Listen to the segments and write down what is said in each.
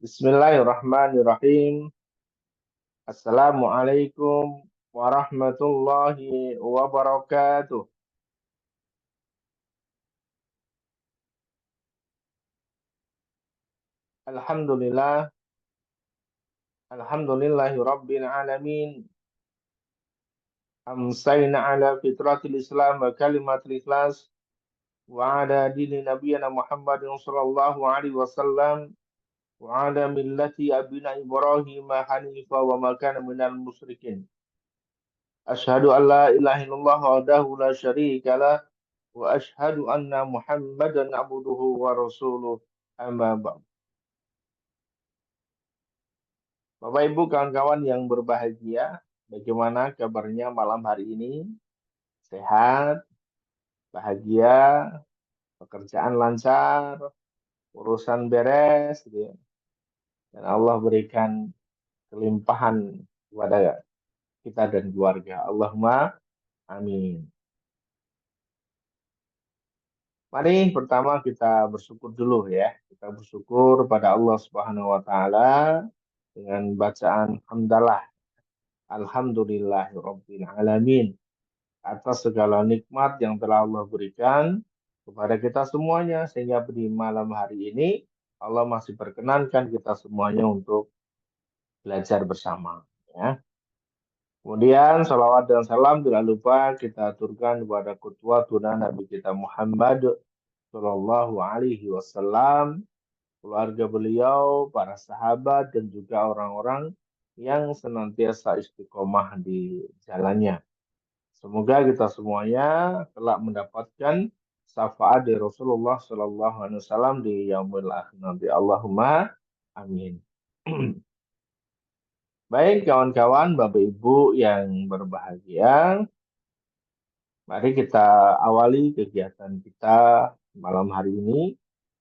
Bismillahirrahmanirrahim. Assalamualaikum warahmatullahi wabarakatuh. Alhamdulillah, alhamdulillahi rabbil alamin. Amsayna ala fitratil Islam wa kalimatil ikhlas wa ala dini nabiyana Muhammadin sallallahu alaihi wasallam wa ala millati abina Ibrahim hanifa wa ma kana minal musyrikin. Asyhadu an la ilaha illallah wahdahu la syarika lah wa asyhadu anna Muhammadan abduhu wa rasuluh amma ba'd. Bapak Ibu kawan-kawan yang berbahagia, bagaimana kabarnya malam hari ini? Sehat, bahagia, pekerjaan lancar, urusan beres, gitu ya. Dan Allah berikan kelimpahan kepada kita dan keluarga. Allahumma amin. Mari pertama kita bersyukur dulu ya. Kita bersyukur pada Allah Subhanahu wa taala dengan bacaan hamdalah. Alhamdulillahirabbil alamin atas segala nikmat yang telah Allah berikan kepada kita semuanya sehingga di malam hari ini Allah masih perkenankan kita semuanya untuk belajar bersama ya. Kemudian salawat dan salam tidak lupa kita aturkan kepada qudwatuna Nabi kita Muhammad Shallallahu Alaihi Wasallam, keluarga beliau, para sahabat, dan juga orang-orang yang senantiasa istiqomah di jalannya. Semoga kita semuanya telah mendapatkan syafaat dari Rasulullah Shallallahu Alaihi Wasallam di yaumil akhir nanti. Allahumma amin. Baik kawan-kawan, Bapak Ibu yang berbahagia, mari kita awali kegiatan kita malam hari ini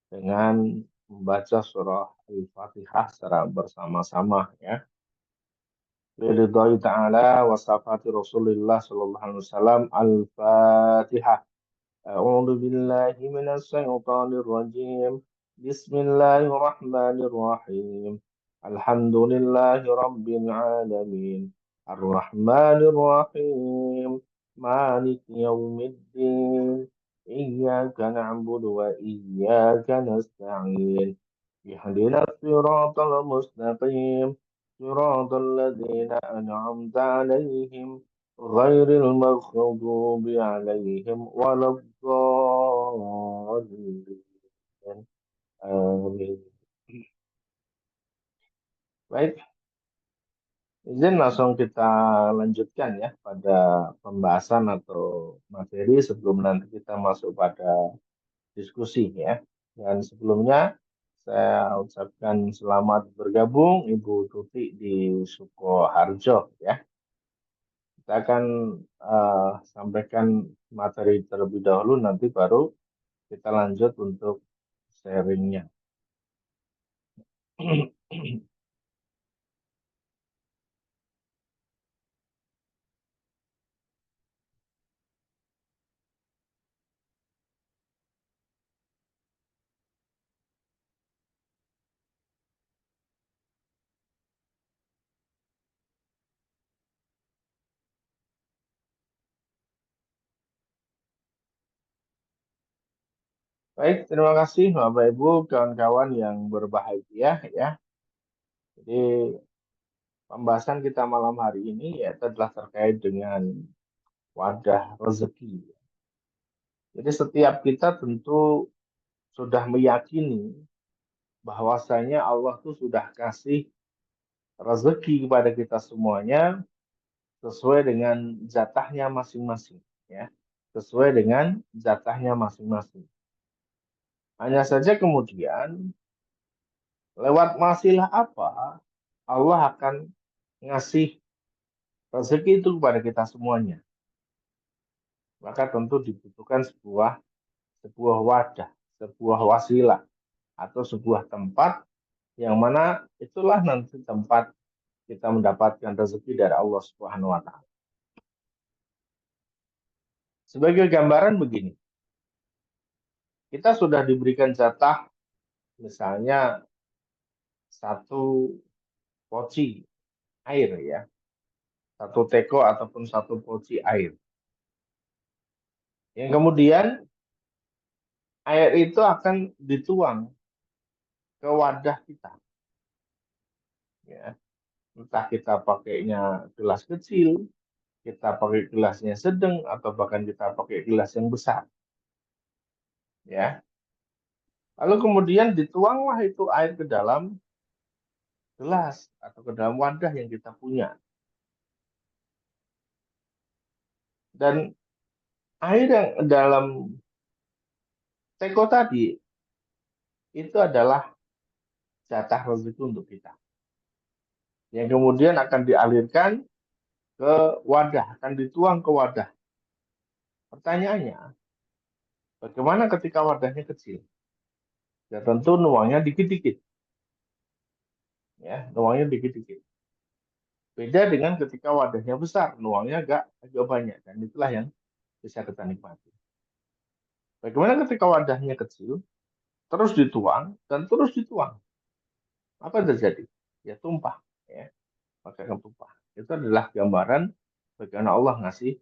dengan membaca surah Al-Fatihah secara bersama-sama ya. Lillahi ta'ala wa safati Rasulullah sallallahu alaihi wasallam Al-Fatihah. A'udzu billahi minasy syaithanir rajim. Bismillahirrahmanirrahim. Alhamdulillahi rabbil alamin. Ar-Rahmanir Rahim. Maliki yaumiddin. Iyyaka na'budu wa iyyaka nasta'in. Ihdina siratal mustaqim. Siratal ladzina an'amta 'alaihim غير المغضوب عليهم ولا الضالين آمين. Baik, izin langsung kita lanjutkan ya pada pembahasan atau materi sebelum nanti kita masuk pada diskusi ya. Dan sebelumnya saya ucapkan selamat bergabung Ibu Tuti di Sukoharjo ya. Kita akan sampaikan materi terlebih dahulu, nanti baru kita lanjut untuk sharingnya. Baik, terima kasih Bapak Ibu, kawan-kawan yang berbahagia ya. Jadi pembahasan kita malam hari ini ya adalah terkait dengan wadah rezeki. Jadi setiap kita tentu sudah meyakini bahwasanya Allah tuh sudah kasih rezeki kepada kita semuanya sesuai dengan jatahnya masing-masing ya. Sesuai dengan jatahnya masing-masing. Hanya saja kemudian lewat wasilah apa Allah akan ngasih rezeki itu kepada kita semuanya. Maka tentu dibutuhkan sebuah wadah, sebuah wasilah atau sebuah tempat yang mana itulah nanti tempat kita mendapatkan rezeki dari Allah Subhanahu wa taala. Sebagai gambaran begini, kita sudah diberikan jatah misalnya satu poci air ya, satu teko ataupun satu poci air. Yang kemudian air itu akan dituang ke wadah kita. Ya. Entah kita pakainya gelas kecil, kita pakai gelasnya sedang, atau bahkan kita pakai gelas yang besar. Ya. Lalu kemudian dituanglah itu air ke dalam gelas atau ke dalam wadah yang kita punya. Dan air yang dalam teko tadi itu adalah jatah rezeki untuk kita. Yang kemudian akan dialirkan ke wadah, akan dituang ke wadah. Pertanyaannya, bagaimana ketika wadahnya kecil? Ya tentu nuangnya dikit-dikit. Ya, nuangnya dikit-dikit. Beda dengan ketika wadahnya besar, nuangnya agak banyak. Dan itulah yang bisa kita nikmati. Bagaimana ketika wadahnya kecil, terus dituang, dan terus dituang? Apa yang terjadi? Ya tumpah. Ya, maka akan tumpah. Itu adalah gambaran bagaimana Allah ngasih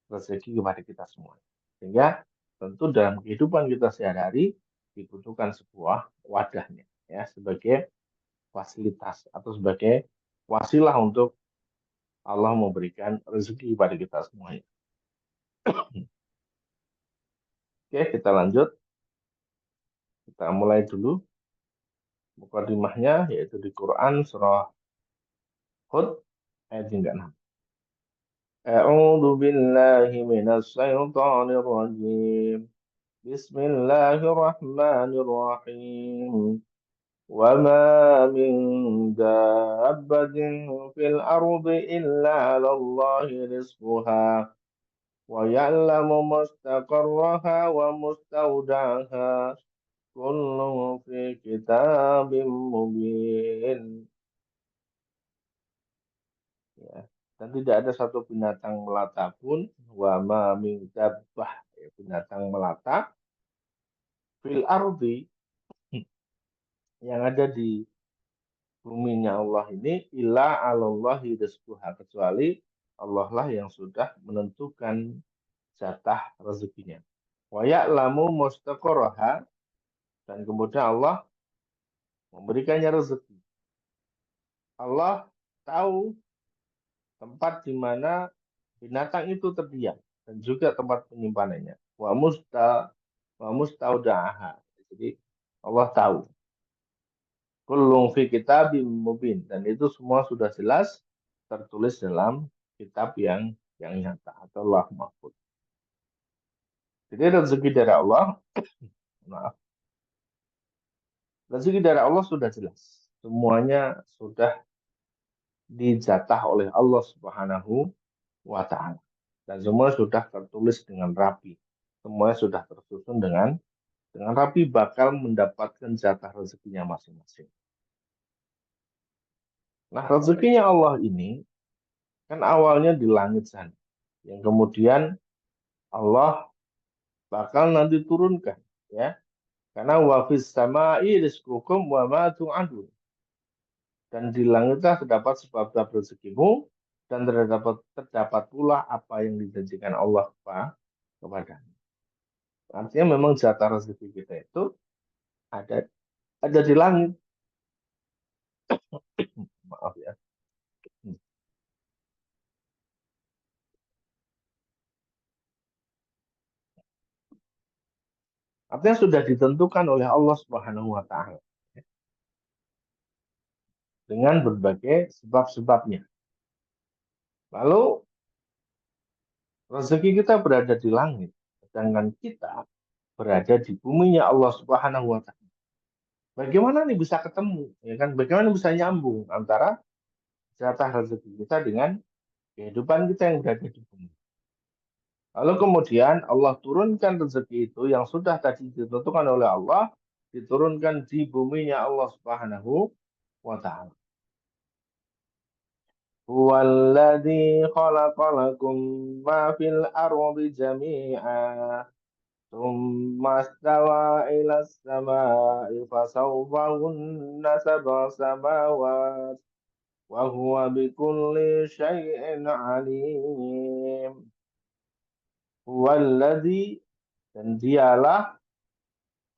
rezeki kepada kita semua. Sehingga tentu dalam kehidupan kita sehari-hari dibutuhkan sebuah wadahnya ya sebagai fasilitas atau sebagai wasilah untuk Allah memberikan rezeki kepada kita semuanya. Oke, kita lanjut. Kita mulai dulu mukadimahnya yaitu di Quran surah Hud ayat yang ke-6. A'udzu billahi minasy syaithanir rajim. Bismillahirrahmanirrahim. وما من دابة في الأرض إلا على الله رزقها ويعلم مستقرها ومستودعها كل في كتاب مبين. Ya. Dan tidak ada satu binatang melata pun wama min dabbah ya, binatang melata fil ardi yang ada di buminya Allah ini illa alallahi rizquha kecuali Allah lah yang sudah menentukan jatah rezekinya. Wa ya'lamu mustaqarraha dan kemudian Allah memberikannya rezeki. Allah tahu tempat di mana binatang itu terdiam dan juga tempat penyimpanannya. Wa mustaudaha. Jadi Allah tahu. Kullum fi kitabim mubin dan itu semua sudah jelas tertulis dalam kitab yang nyata atau Allah Mahfuz. Jadi rezeki dari Allah, maaf, rezeki dari Allah sudah jelas. Semuanya sudah dijatah oleh Allah Subhanahu wa taala. Dan semua sudah tertulis dengan rapi. Semuanya sudah tersusun dengan rapi bakal mendapatkan jatah rezekinya masing-masing. Nah, rezekinya Allah ini kan awalnya di langit sana. Yang kemudian Allah bakal nanti turunkan ya. Karena wafis sama'i rizqukum wa ma tu'adun. Dan di langitlah terdapat sebab-sebab rezekimu dan terdapat pula apa yang dijanjikan Allah kepada. Artinya memang jatah rezeki kita itu ada ada di langit. Maaf ya. Artinya sudah ditentukan oleh Allah Subhanahu wa taala dengan berbagai sebab-sebabnya. Lalu rezeki kita berada di langit, sedangkan kita berada di buminya Allah Subhanahu wa taala. Bagaimana nih bisa ketemu, ya kan? Bagaimana bisa nyambung antara jatah rezeki kita dengan kehidupan kita yang berada di bumi. Lalu kemudian Allah turunkan rezeki itu yang sudah tadi ditentukan oleh Allah, diturunkan di buminya Allah Subhanahu wa taala. Huwallazi khalaqalakum ma fil ardi jami'a ثم استوى إلى السماء فسوفهن سبع سماوات وهو بكل شيء عليم. Huwallazi, dan dialah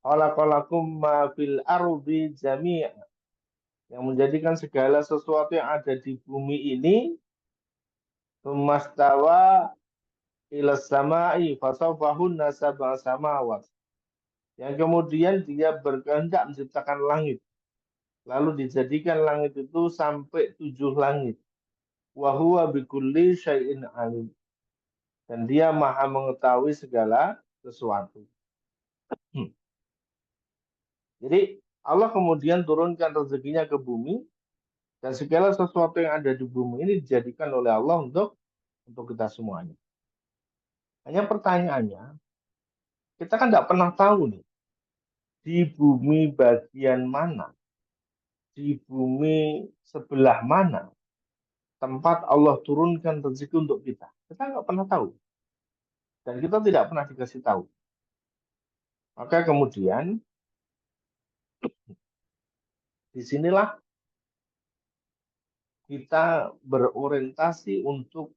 khalaqalakum ma fil ardi jami'a, yang menjadikan segala sesuatu yang ada di bumi ini, tsummastawa ila samai fasawfahunna sab'a samawat, yang kemudian dia berkehendak menciptakan langit, lalu dijadikan langit itu sampai 7 langit. Wa huwa bikulli syai'in alim, dan dia maha mengetahui segala sesuatu. Jadi Allah kemudian turunkan rezekinya ke bumi, dan segala sesuatu yang ada di bumi ini dijadikan oleh Allah untuk kita semuanya. Hanya pertanyaannya, kita kan tidak pernah tahu nih, di bumi bagian mana, di bumi sebelah mana tempat Allah turunkan rezeki untuk kita. Kita nggak pernah tahu. Dan kita tidak pernah dikasih tahu. Maka kemudian, disinilah kita berorientasi untuk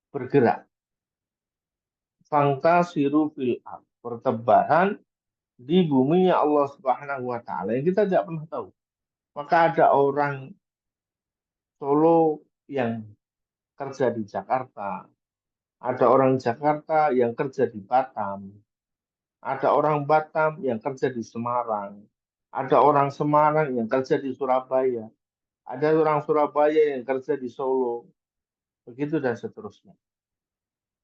bergerak. Fantasiru fil ard, pertebaran di bumi Allah Subhanahu wa taala yang kita tidak pernah tahu. Maka ada orang Solo yang kerja di Jakarta, ada orang Jakarta yang kerja di Batam, ada orang Batam yang kerja di Semarang, ada orang Semarang yang kerja di Surabaya, ada orang Surabaya yang kerja di Solo, begitu dan seterusnya.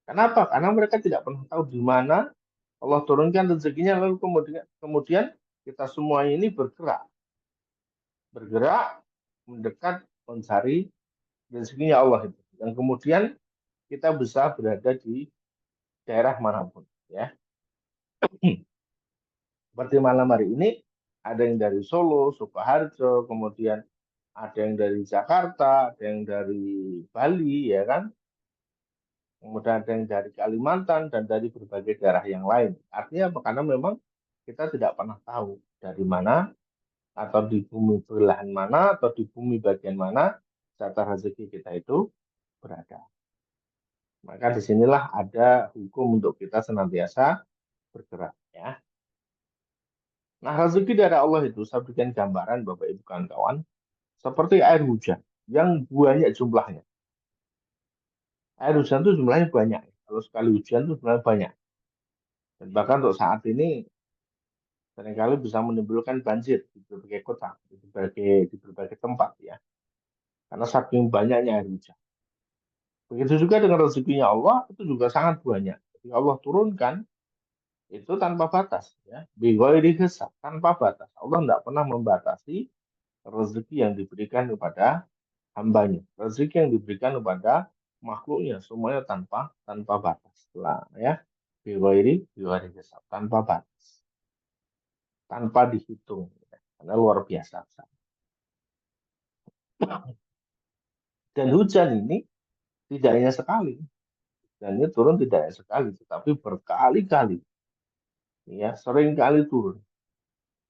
Kenapa? Karena mereka tidak pernah tahu di mana Allah turunkan rezekinya, lalu kemudian kita semua ini bergerak mendekat mencari rezekinya Allah itu. Dan kemudian kita bisa berada di daerah manapun, ya. Seperti malam hari ini ada yang dari Solo, Sukoharjo, kemudian ada yang dari Jakarta, ada yang dari Bali, ya kan? Kemudian ada yang dari Kalimantan dan dari berbagai daerah yang lain. Artinya apa? Karena memang kita tidak pernah tahu dari mana, atau di bumi belahan mana, atau di bumi bagian mana jatah rezeki kita itu berada. Maka disinilah ada hukum untuk kita senantiasa bergerak, ya. Nah, rezeki dari Allah itu saya berikan gambaran Bapak Ibu kawan-kawan seperti air hujan yang banyak jumlahnya. Air hujan itu jumlahnya banyak. Kalau sekali hujan itu jumlahnya banyak. Dan bahkan untuk saat ini seringkali bisa menimbulkan banjir di berbagai kota, di berbagai tempat, ya. Karena saking banyaknya air hujan. Begitu juga dengan rezekinya Allah itu juga sangat banyak. Jadi Allah turunkan itu tanpa batas, ya. Bighairi hisab, tanpa batas. Allah tidak pernah membatasi rezeki yang diberikan kepada hambanya. Rezeki yang diberikan kepada makhluknya semuanya tanpa tanpa batas lah, ya. Bighairi hisab, tanpa batas, tanpa dihitung, ya. Karena luar biasa. Dan hujan ini tidak hanya sekali, dan ini turun tidak hanya sekali, tetapi berkali-kali, ya, sering kali turun.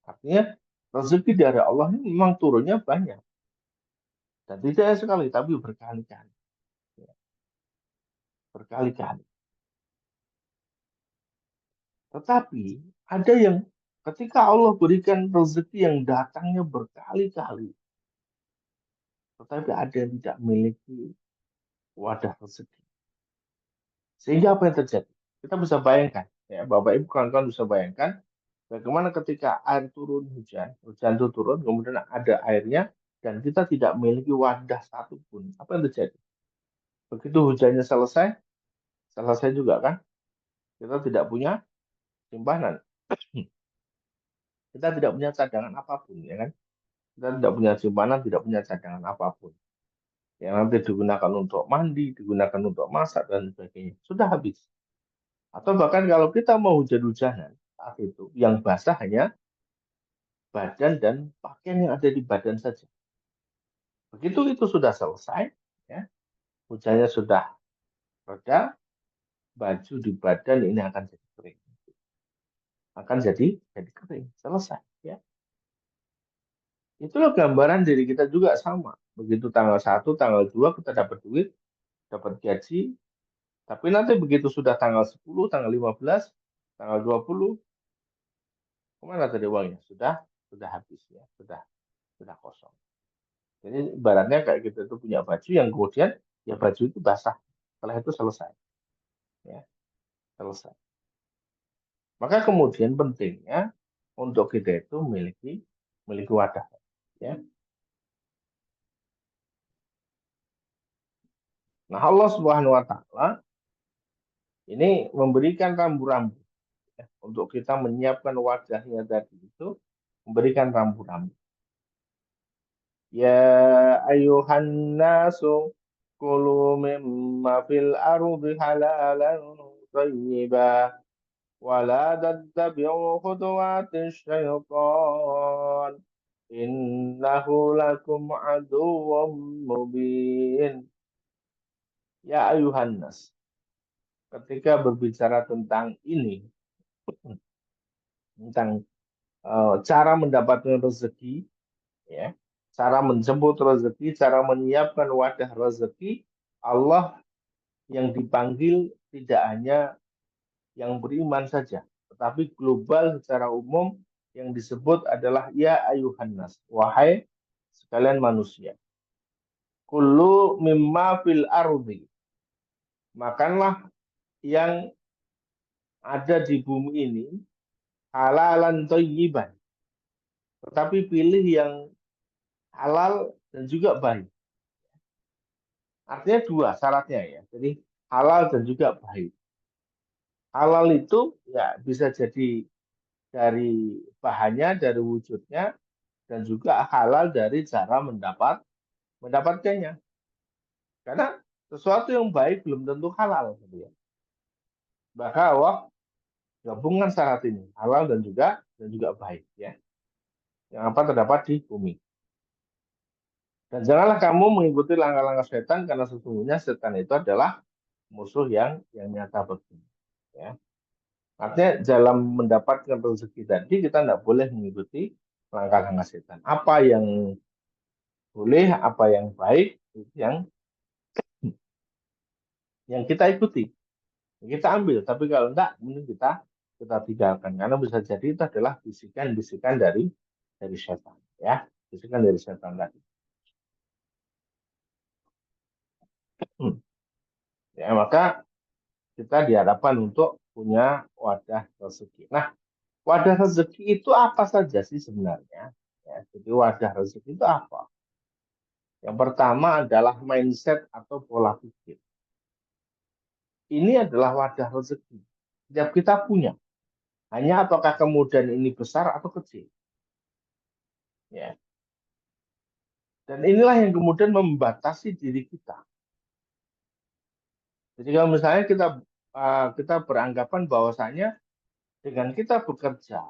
Artinya rezeki dari Allah ini memang turunnya banyak, dan tidak hanya sekali, tapi berkali-kali, ya, berkali-kali. Tetapi ada yang ketika Allah berikan rezeki yang datangnya berkali-kali, tetapi ada yang tidak memiliki wadah rezeki. Sehingga apa yang terjadi? Kita bisa bayangkan, ya, Bapak Ibu kawan-kawan bisa bayangkan bagaimana ketika air turun, hujan itu turun, kemudian ada airnya, dan kita tidak memiliki wadah satupun. Apa yang terjadi? Begitu hujannya selesai, selesai juga kan? Kita tidak punya simpanan. Kita tidak punya cadangan apapun, ya kan? Kita tidak punya simpanan, tidak punya cadangan apapun. Yang nanti digunakan untuk mandi, digunakan untuk masak, dan sebagainya. Sudah habis. Atau bahkan kalau kita mau hujan-hujanan saat itu, yang basah hanya badan dan pakaian yang ada di badan saja. Begitu itu sudah selesai, ya, hujannya sudah reda, baju di badan ini akan jadi kering. akan jadi kering, selesai. Ya, itulah gambaran diri kita juga sama. Begitu tanggal 1, tanggal 2 kita dapat duit, dapat gaji, tapi nanti begitu sudah tanggal 10, tanggal 15, tanggal 20, kemana tadi uangnya? Sudah habis ya, sudah kosong. Jadi ibaratnya kayak kita itu punya baju yang kemudian ya baju itu basah, setelah itu selesai, ya selesai. Maka kemudian pentingnya untuk kita itu memiliki memiliki wadah, ya. Nah, Allah Subhanahu Wa Taala ini memberikan rambu-rambu ya, untuk kita menyiapkan wadahnya tadi itu, memberikan rambu-rambu. Ya ayuhan nasu kulu mimma fil ardi halalan thayyiba wala tattabi'u khutuwatis syaitan innahu lakum aduwwum mubin. Ya ayuhan nas, ketika berbicara tentang ini, tentang cara mendapatkan rezeki, ya, cara menjemput rezeki, cara menyiapkan wadah rezeki, Allah yang dipanggil tidak hanya yang beriman saja, tetapi global secara umum yang disebut adalah ya ayuhan nas, wahai sekalian manusia. Kullu mimma fil ardi, makanlah yang ada di bumi ini halalan thayyiban, tetapi pilih yang halal dan juga baik. Artinya dua syaratnya ya. Jadi halal dan juga baik. Halal itu ya bisa jadi dari bahannya, dari wujudnya, dan juga halal dari cara mendapatkannya. Karena sesuatu yang baik belum tentu halal, gitu ya. Maka Allah gabungkan syarat ini, halal dan juga baik, ya. Yang apa terdapat di bumi. Dan janganlah kamu mengikuti langkah-langkah setan karena sesungguhnya setan itu adalah musuh yang nyata bagi. Ya. Artinya dalam mendapatkan rezeki tadi kita tidak boleh mengikuti langkah-langkah setan. Apa yang boleh, apa yang baik, itu yang kita ikuti, yang kita ambil. Tapi kalau enggak, mending kita tinggalkan karena bisa jadi itu adalah bisikan-bisikan dari setan, ya, bisikan dari setan tadi. Ya, maka kita dihadapkan untuk punya wadah rezeki. Nah, wadah rezeki itu apa saja sih sebenarnya? Ya, jadi wadah rezeki itu apa? Yang pertama adalah mindset atau pola pikir. Ini adalah wadah rezeki. Setiap kita punya. Hanya apakah kemudian ini besar atau kecil. Ya. Dan inilah yang kemudian membatasi diri kita. Jadi kalau misalnya kita beranggapan bahwasanya dengan kita bekerja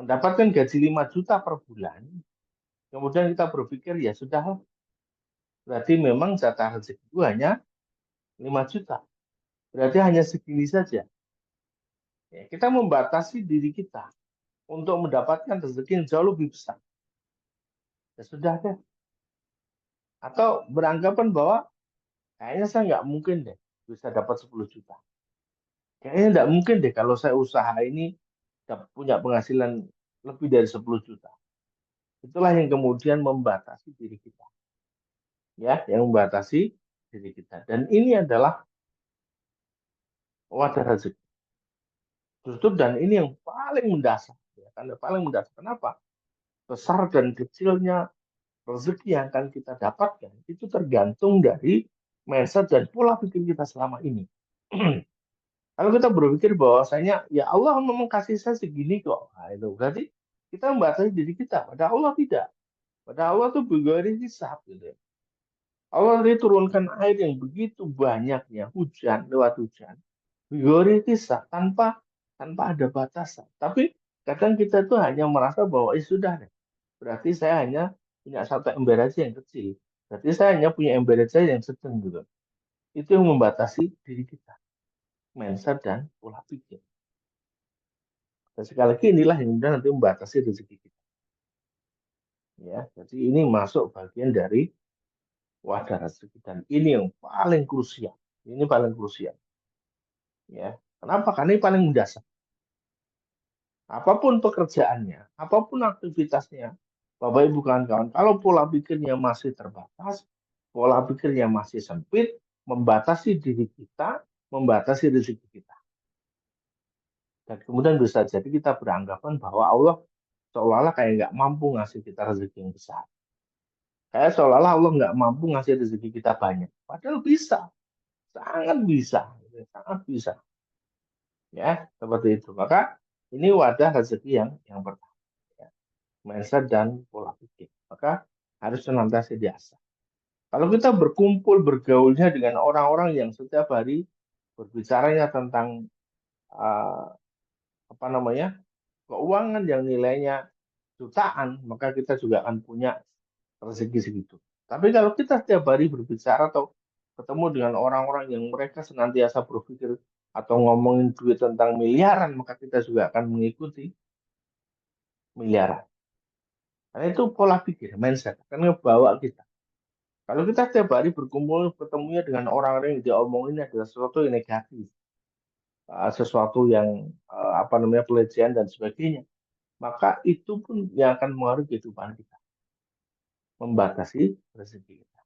mendapatkan gaji 5 juta per bulan, kemudian kita berpikir ya sudah, berarti memang jatah rezeki itu hanya 5 juta. Berarti hanya segini saja. Ya, kita membatasi diri kita untuk mendapatkan rezeki yang jauh lebih besar. Ya sudah deh. Atau beranggapan bahwa kayaknya saya nggak mungkin deh bisa dapat 10 juta. Kayaknya nggak mungkin deh kalau saya usaha ini punya penghasilan lebih dari 10 juta. Itulah yang kemudian membatasi diri kita. Ya, yang membatasi diri kita. Dan ini adalah wadah rezeki. Justru dan ini yang paling mendasar. Ya, karena paling mendasar. Kenapa? Besar dan kecilnya rezeki yang akan kita dapatkan itu tergantung dari mindset dan pola pikir kita selama ini. Kalau kita berpikir bahwasanya ya Allah memang kasih saya segini kok, nah, itu berarti kita membatasi diri kita. Pada Allah tidak. Pada Allah tuh bigori hisab gitu. Allah tadi turunkan air yang begitu banyaknya, hujan lewat hujan, bigori hisab tanpa ada batasan. Tapi kadang kita tuh hanya merasa bahwa sudah deh. Berarti saya hanya punya satu ember aja yang kecil. Berarti saya hanya punya ember aja yang sedang gitu. Itu yang membatasi diri kita, mindset dan pola pikir. Dan sekali lagi inilah yang kemudian nanti membatasi rezeki kita. Ya, jadi ini masuk bagian dari wadah rezeki dan ini yang paling krusial. Ini paling krusial. Ya, kenapa? Karena ini paling mendasar. Apapun pekerjaannya, apapun aktivitasnya, Bapak Ibu kawan-kawan, kalau pola pikirnya masih terbatas, pola pikirnya masih sempit, membatasi diri kita, membatasi rezeki kita. Dan kemudian bisa jadi kita beranggapan bahwa Allah seolah-olah kayak nggak mampu ngasih kita rezeki yang besar. Kayak seolah-olah Allah nggak mampu ngasih rezeki kita banyak. Padahal bisa, sangat bisa, sangat bisa. Ya, seperti itu. Maka ini wadah rezeki yang pertama. Ya. Mindset dan pola pikir. Maka harus senantiasa diasah. Kalau kita berkumpul bergaulnya dengan orang-orang yang setiap hari berbicaranya tentang uh, apa namanya keuangan yang nilainya jutaan, maka kita juga akan punya rezeki segitu. Tapi kalau kita setiap hari berbicara atau ketemu dengan orang-orang yang mereka senantiasa berpikir atau ngomongin duit tentang miliaran, maka kita juga akan mengikuti miliaran. Karena itu pola pikir, mindset, akan ngebawa kita. Kalau kita setiap hari berkumpul, ketemunya dengan orang-orang yang diomongin adalah sesuatu yang negatif, sesuatu yang apa namanya pelecehan dan sebagainya, maka itu pun yang akan mengaruhi kehidupan kita, membatasi rezeki kita.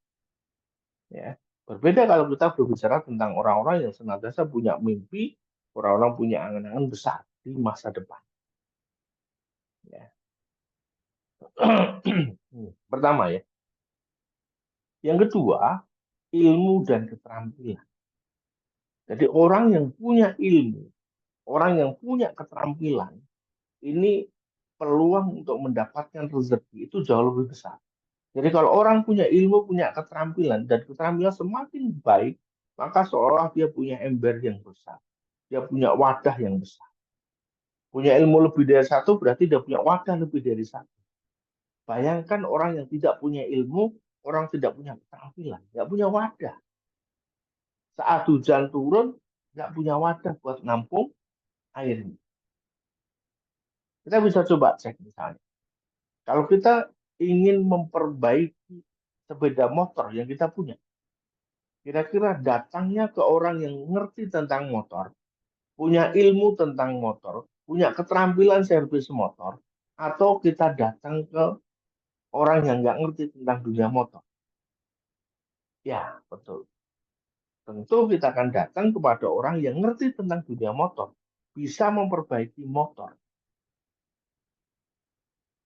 Ya. Berbeda kalau kita berbicara tentang orang-orang yang senantiasa punya mimpi, orang-orang punya angan-angan besar di masa depan. Ya. Pertama ya. Yang kedua, ilmu dan keterampilan. Jadi orang yang punya ilmu, orang yang punya keterampilan, ini peluang untuk mendapatkan rezeki itu jauh lebih besar. Jadi kalau orang punya ilmu, punya keterampilan, dan keterampilan semakin baik, maka seolah dia punya ember yang besar. Dia punya wadah yang besar. Punya ilmu lebih dari satu, berarti dia punya wadah lebih dari satu. Bayangkan orang yang tidak punya ilmu, orang tidak punya keterampilan, nggak punya wadah. Saat hujan turun, nggak punya wadah buat nampung airnya. Kita bisa coba cek misalnya. Kalau kita ingin memperbaiki sepeda motor yang kita punya, kira-kira datangnya ke orang yang ngerti tentang motor, punya ilmu tentang motor, punya keterampilan servis motor, atau kita datang ke orang yang nggak ngerti tentang dunia motor. Ya, betul. Tentu kita akan datang kepada orang yang ngerti tentang dunia motor, bisa memperbaiki motor.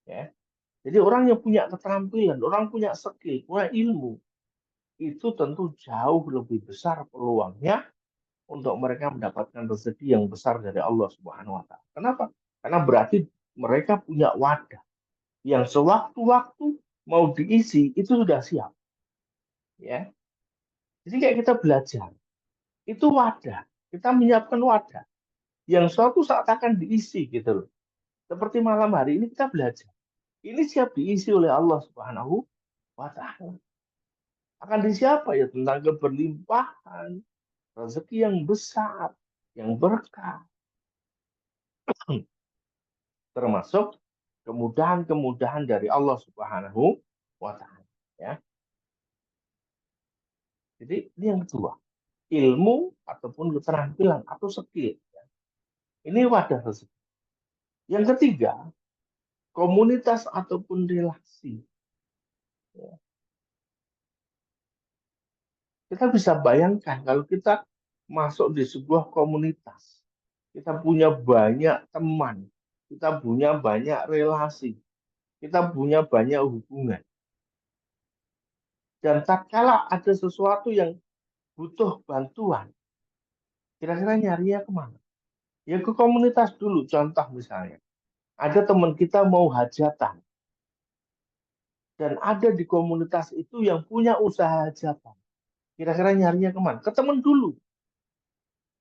Ya. Jadi orang yang punya keterampilan, orang punya skill, punya ilmu, itu tentu jauh lebih besar peluangnya untuk mereka mendapatkan rezeki yang besar dari Allah Subhanahu wa taala. Kenapa? Karena berarti mereka punya wadah yang sewaktu-waktu mau diisi itu sudah siap, ya. Jadi kayak kita belajar, itu wadah. Kita menyiapkan wadah yang suatu saat akan diisi gitu loh. Seperti malam hari ini kita belajar. Ini siap diisi oleh Allah Subhanahu wa taala. Akan diisi apa ya? Tentang keberlimpahan, rezeki yang besar, yang berkah, termasuk kemudahan-kemudahan dari Allah Subhanahu wa taala, ya. Jadi ini yang kedua, ilmu ataupun keterampilan atau skill. Ya. Ini wadah rezeki. Yang ketiga, komunitas ataupun relasi. Ya. Kita bisa bayangkan kalau kita masuk di sebuah komunitas, kita punya banyak teman, kita punya banyak relasi, kita punya banyak hubungan. Dan tak kala ada sesuatu yang butuh bantuan, kira-kira nyarinya kemana? Ya ke komunitas dulu, contoh misalnya. Ada teman kita mau hajatan, dan ada di komunitas itu yang punya usaha hajatan. Kira-kira nyarinya kemana? Ke teman dulu.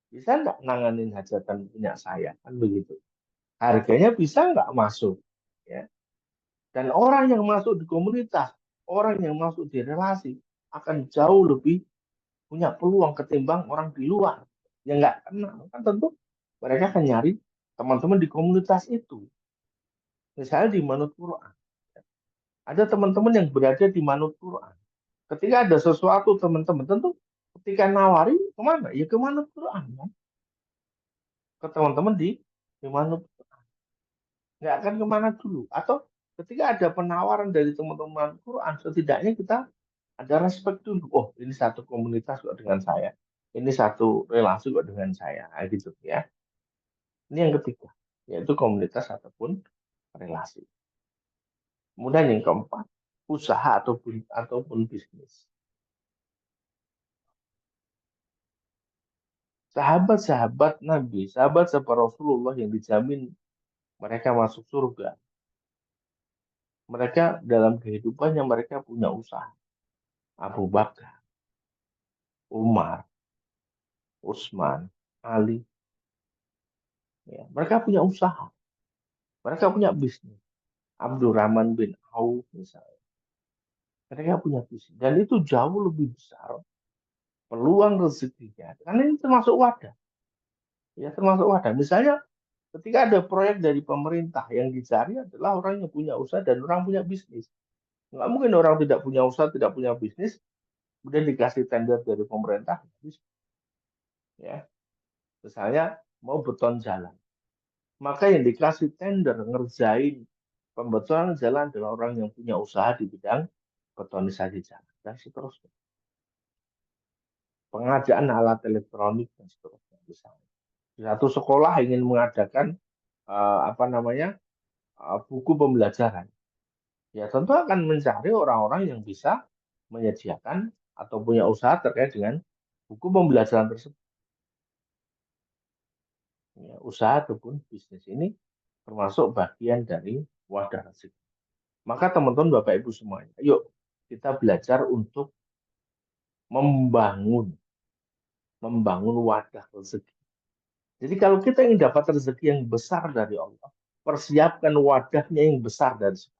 Bisa nggak nanganin hajatan punya saya? Kan begitu. Harganya bisa nggak masuk? Ya. Dan orang yang masuk di komunitas, orang yang masuk di relasi, akan jauh lebih punya peluang ketimbang orang di luar yang nggak kenal. Kan tentu mereka akan nyari teman-teman di komunitas itu, misalnya di Manut Quran, ada teman-teman yang berada di Manut Quran. Ketika ada sesuatu teman-teman tentu ketika nawari kemana? Ya ke Manut Quran kan? Ke teman-teman di Manut, nggak akan kemana dulu. Atau ketika ada penawaran dari teman-teman Quran, setidaknya kita ada respect dulu. Oh, ini satu komunitas kok dengan saya. Ini satu relasi kok dengan saya. Nah, gitu ya. Ini yang ketiga, yaitu komunitas ataupun relasi. Kemudian yang keempat, usaha ataupun bisnis. Sahabat-sahabat Nabi, sahabat Rasulullah yang dijamin mereka masuk surga. Mereka dalam kehidupannya mereka punya usaha. Abu Bakar, Umar, Utsman, Ali, ya, mereka punya usaha, mereka punya bisnis. Abdurrahman bin Auf misalnya, mereka punya bisnis dan itu jauh lebih besar peluang rezekinya. Karena ini termasuk wadah, ya termasuk wadah. Misalnya ketika ada proyek dari pemerintah yang dicari adalah orang yang punya usaha dan orang punya bisnis. Nggak mungkin orang tidak punya usaha, tidak punya bisnis, kemudian dikasih tender dari pemerintah, ya. Misalnya mau beton jalan, maka yang dikasih tender ngerjain pembetulan jalan adalah orang yang punya usaha di bidang betonisasi jalan dan seterusnya. Pengadaan alat elektronik dan seterusnya. Misalnya di satu sekolah ingin mengadakan apa namanya buku pembelajaran, ya tentu akan mencari orang-orang yang bisa menyediakan atau punya usaha terkait dengan buku pembelajaran tersebut. Ya, usaha ataupun bisnis ini termasuk bagian dari wadah rezeki. Maka teman-teman Bapak Ibu semuanya, yuk kita belajar untuk membangun membangun wadah rezeki. Jadi kalau kita ingin dapat rezeki yang besar dari Allah, persiapkan wadahnya yang besar dari situ.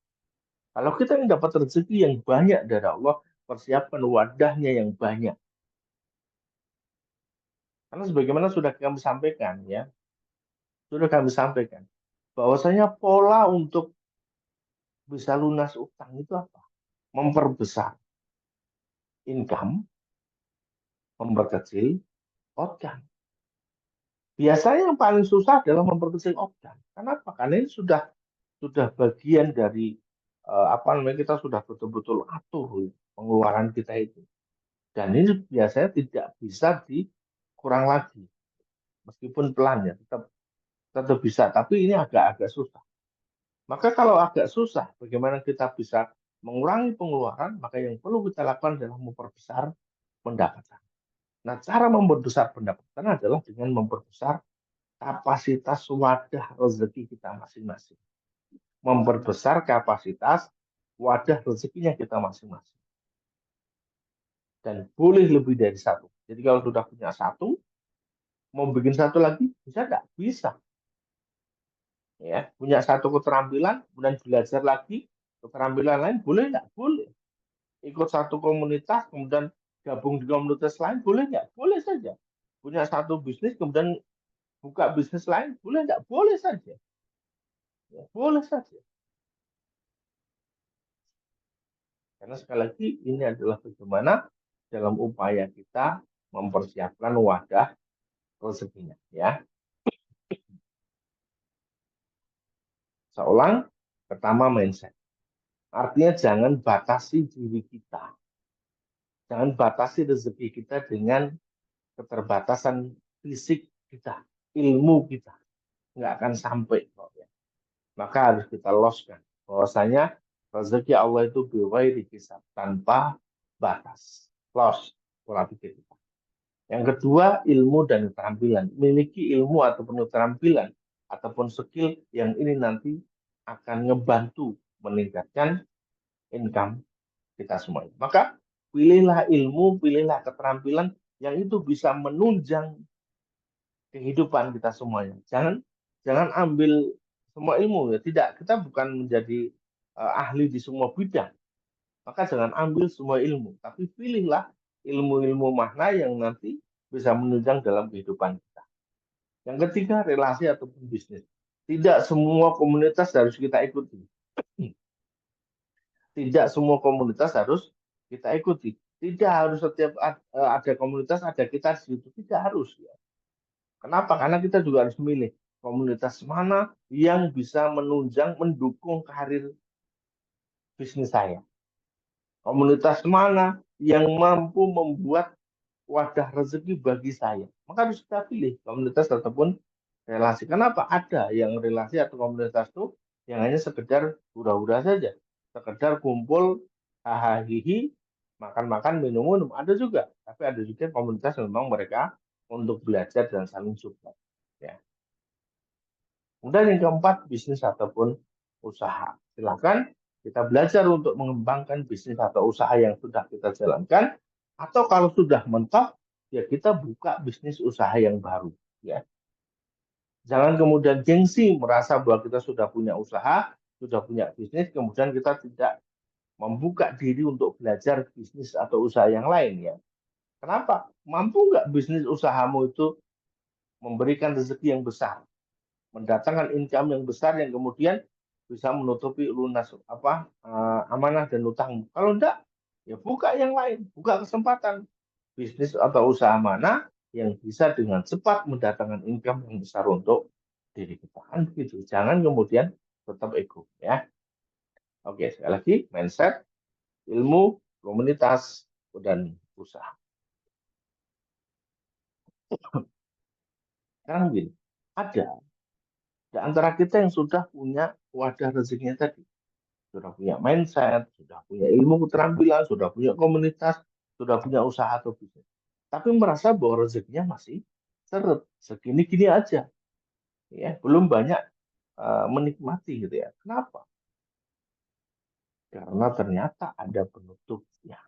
Kalau kita ingin dapat rezeki yang banyak dari Allah, persiapkan wadahnya yang banyak. Karena sebagaimana sudah kami sampaikan ya, sudah kami sampaikan bahwasanya pola untuk bisa lunas utang itu apa? Memperbesar income, memperkecil outcome. Biasanya yang paling susah adalah memperkecil outcome. Kenapa? Karena ini sudah bagian dari apa namanya kita sudah betul-betul atur pengeluaran kita itu. Dan ini biasanya tidak bisa dikurang lagi. Meskipun pelan ya, tetap bisa. Tapi ini agak-agak susah. Maka kalau agak susah, bagaimana kita bisa mengurangi pengeluaran, maka yang perlu kita lakukan adalah memperbesar pendapatan. Nah, cara memperbesar pendapatan adalah dengan memperbesar kapasitas wadah rezeki kita masing-masing. Memperbesar kapasitas wadah rezekinya kita masing-masing. Dan boleh lebih dari satu. Jadi kalau sudah punya satu, mau bikin satu lagi, bisa nggak? Bisa. Ya, punya satu keterampilan, kemudian belajar lagi, keterampilan lain, boleh nggak? Boleh. Ikut satu komunitas, kemudian gabung di komunitas lain, boleh nggak? Boleh saja. Punya satu bisnis, kemudian buka bisnis lain, boleh nggak? Boleh saja. Ya, boleh saja. Karena sekali lagi ini adalah bagaimana dalam upaya kita mempersiapkan wadah rezekinya. Ya, seulang pertama mindset. Artinya jangan batasi diri kita, jangan batasi rezeki kita dengan keterbatasan fisik kita, ilmu kita nggak akan sampai. Maka harus kita loskan bahwasanya rezeki Allah itu biwairi hisab tanpa batas. Los pola pikir kita. Yang kedua, ilmu dan keterampilan. Memiliki ilmu ataupun keterampilan ataupun skill yang ini nanti akan ngebantu meningkatkan income kita semuanya. Maka pilihlah ilmu, pilihlah keterampilan yang itu bisa menunjang kehidupan kita semuanya. Jangan jangan ambil semua ilmu ya. Tidak, kita bukan menjadi ahli di semua bidang. Maka jangan ambil semua ilmu, tapi pilihlah ilmu-ilmu mana yang nanti bisa menunjang dalam kehidupan kita. Yang ketiga, relasi ataupun bisnis. Tidak semua komunitas harus kita ikuti. Tidak semua komunitas harus kita ikuti. Tidak harus setiap ada komunitas ada kita di situ. Tidak harus. Ya. Kenapa? Karena kita juga harus memilih komunitas mana yang bisa menunjang, mendukung karir bisnis saya. Komunitas mana yang mampu membuat wadah rezeki bagi saya. Maka harus kita pilih komunitas ataupun relasi. Kenapa? Ada yang relasi atau komunitas itu yang hanya sekedar hura-hura saja. Sekedar kumpul, hahaha, makan-makan, minum-minum. Ada juga. Tapi ada juga komunitas yang memang mereka untuk belajar dan saling support. Ya. Kemudian yang keempat, bisnis ataupun usaha. Silakan kita belajar untuk mengembangkan bisnis atau usaha yang sudah kita jalankan. Atau kalau sudah mentok, ya kita buka bisnis usaha yang baru. Ya. Jangan kemudian gengsi merasa bahwa kita sudah punya usaha, sudah punya bisnis, kemudian kita tidak membuka diri untuk belajar bisnis atau usaha yang lain. Ya. Kenapa? Mampu nggak bisnis usahamu itu memberikan rezeki yang besar? Mendatangkan income yang besar yang kemudian bisa menutupi lunas amanah dan utang. Kalau enggak, ya buka yang lain, buka kesempatan bisnis atau usaha mana yang bisa dengan cepat mendatangkan income yang besar untuk diri kita. Kan begitu. Jangan kemudian tetap ego ya. Oke, sekali lagi mindset, ilmu, komunitas dan usaha. Sekarang begini, ada di antara kita yang sudah punya wadah rezekinya tadi. Sudah punya mindset, sudah punya ilmu keterampilan, sudah punya komunitas, sudah punya usaha atau bisnis. Tapi merasa bahwa rezekinya masih seret, segini-gini aja. Ya, belum banyak menikmati gitu ya. Kenapa? Karena ternyata ada penutupnya.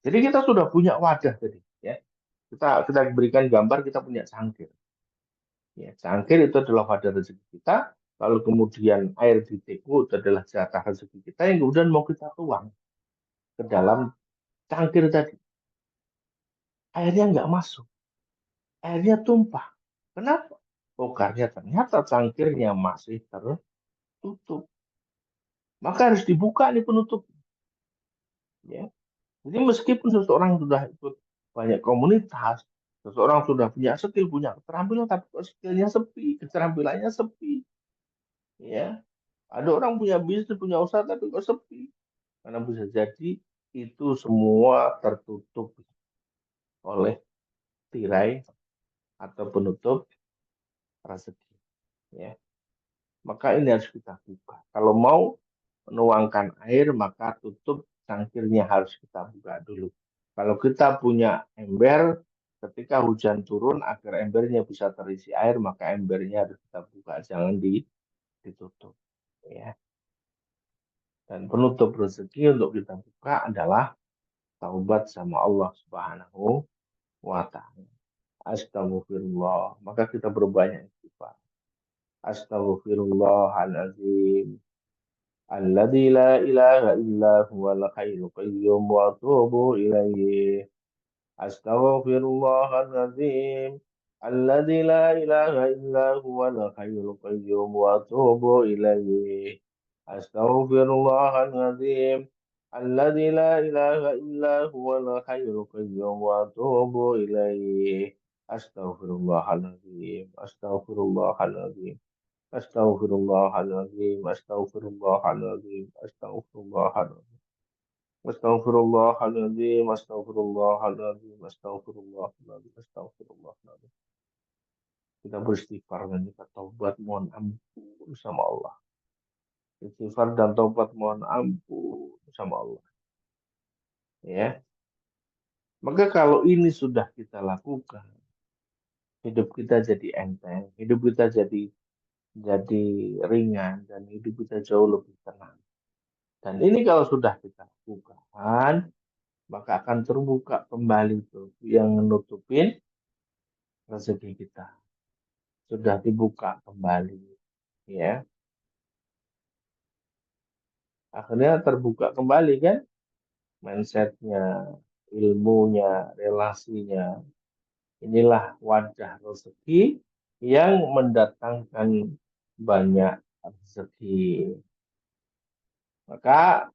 Jadi kita sudah punya wadah tadi, ya. Kita berikan gambar kita punya cangkir. Ya, cangkir itu adalah wadah rezeki kita. Lalu kemudian air di teko itu adalah jatah rezeki kita yang kemudian mau kita tuang ke dalam cangkir tadi. Airnya nggak masuk, airnya tumpah. Kenapa? Oh, karena ternyata cangkirnya masih tertutup. Maka harus dibuka nih penutup. Ya. Jadi meskipun seseorang sudah ikut banyak komunitas, seseorang sudah punya skill, punya keterampilan, tapi kok skillnya sepi, keterampilannya sepi. Ya. Ada orang punya bisnis, punya usaha, tapi kok sepi. Karena bisa jadi itu semua tertutup oleh tirai atau penutup rezeki. Ya. Maka ini harus kita buka. Kalau mau menuangkan air, maka tutup cangkirnya harus kita buka dulu. Kalau kita punya ember, ketika hujan turun, agar embernya bisa terisi air, maka embernya harus kita buka, jangan ditutup. Ya. Dan penutup rezeki untuk kita buka adalah taubat sama Allah Subhanahu wa Ta'ala. Astagfirullah. Maka kita berbanyak istighfar. Astaghfirullahaladzim. Alladzi la ilaha illa huwal hayyul qayyum wa atubu ilaihi. Astaghfirullahaladzim. Alladzi la ilaha illa huwal hayyul qayyum wa atubu ilaihi. Astaghfirullahaladzim. Alladzi la ilaha illa huwal hayyul qayyum wa atubu ilaihi. Astaghfirullahaladzim. Astaghfirullahaladzim. Astaghfirullahaladzim, astaghfirullahaladzim, astaghfirullahaladzim. Astaghfirullahaladzim, astaghfirullahaladzim, astaghfirullahaladzim, astaghfirullahaladzim. Kita beristighfar dan kita taubat mohon ampun sama Allah. Istighfar dan taubat mohon ampun sama Allah. Ya. Maka kalau ini sudah kita lakukan, hidup kita jadi enteng, hidup kita jadi ringan dan hidup kita jauh lebih tenang. Dan ini kalau sudah kita lakukan, maka akan terbuka kembali tuh yang menutupin rezeki kita. Sudah dibuka kembali, ya. Akhirnya terbuka kembali kan mindsetnya, ilmunya, relasinya. Inilah wadah rezeki yang mendatangkan banyak rezeki. Maka